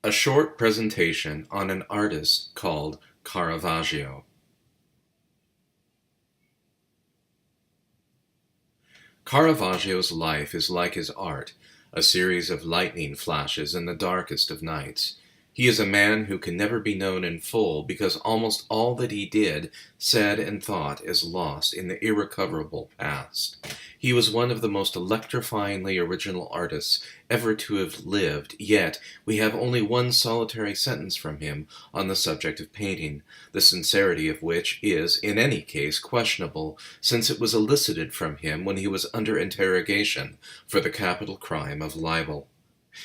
A short presentation on an artist called Caravaggio. Caravaggio's life is like his art, a series of lightning flashes in the darkest of nights. He is a man who can never be known in full because almost all that he did, said, and thought is lost in the irrecoverable past. He was one of the most electrifyingly original artists ever to have lived, yet we have only one solitary sentence from him on the subject of painting, the sincerity of which is, in any case, questionable, since it was elicited from him when he was under interrogation for the capital crime of libel.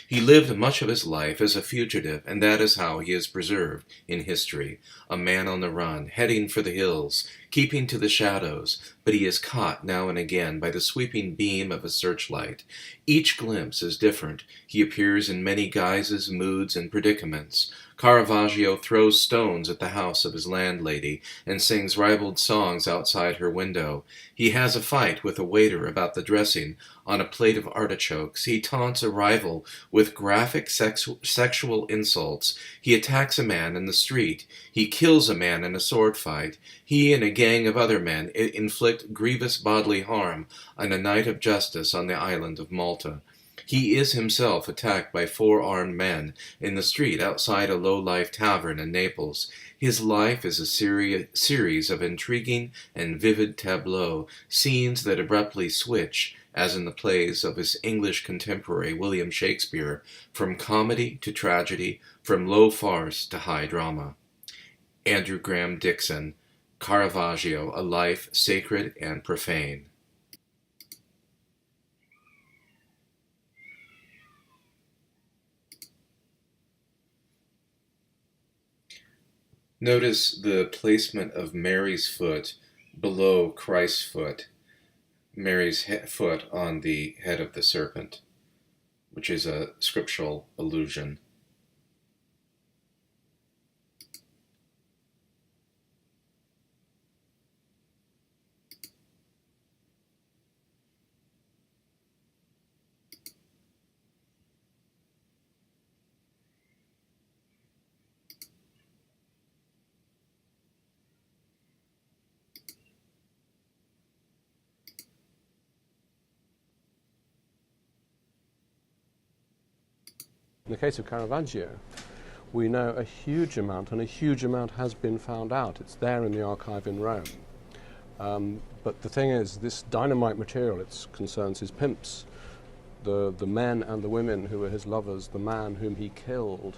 He lived much of his life as a fugitive, and that is how he is preserved in history, a man on the run, heading for the hills, keeping to the shadows, but he is caught now and again by the sweeping beam of a searchlight. Each glimpse is different. He appears in many guises, moods, and predicaments. Caravaggio throws stones at the house of his landlady and sings ribald songs outside her window. He has a fight with a waiter about the dressing on a plate of artichokes. He taunts a rival with graphic sexual insults. He attacks a man in the street. He kills a man in a sword fight. He and a gang of other men inflict grievous bodily harm on a knight of justice on the island of Malta. He is himself attacked by 4 armed men in the street outside a low-life tavern in Naples. His life is a series of intriguing and vivid tableaux, scenes that abruptly switch, as in the plays of his English contemporary William Shakespeare, from comedy to tragedy, from low farce to high drama. Andrew Graham Dixon, Caravaggio, A Life Sacred and Profane. Notice the placement of Mary's foot below Christ's foot, Mary's foot on the head of the serpent, which is a scriptural allusion. In the case of Caravaggio, we know a huge amount, and a huge amount has been found out. It's there in the archive in Rome. But the thing is, this dynamite material, it concerns his pimps, the men and the women who were his lovers, the man whom he killed,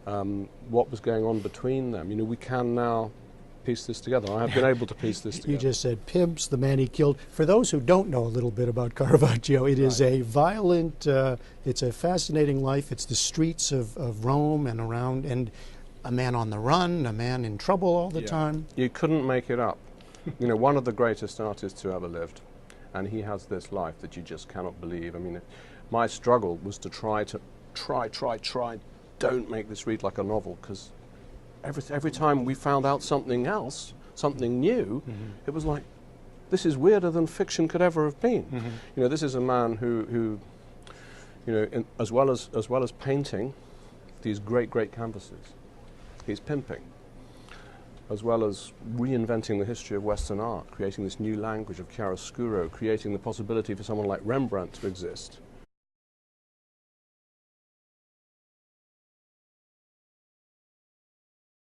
what was going on between them. You know, we can now piece this together. I have been able to piece this together. You just said pimps, the man he killed. For those who don't know a little bit about Caravaggio, it is a violent, it's a fascinating life. It's the streets of Rome and around, and a man on the run, a man in trouble all the time. You couldn't make it up. You know, one of the greatest artists who ever lived, and he has this life that you just cannot believe. I mean, my struggle was to try, don't make this read like a novel, because every time we found out something else, something new, it was like, this is weirder than fiction could ever have been. You know, this is a man who you know, as well as painting these great canvases, he's pimping, as well as reinventing the history of Western art, creating this new language of chiaroscuro, creating the possibility for someone like Rembrandt to exist.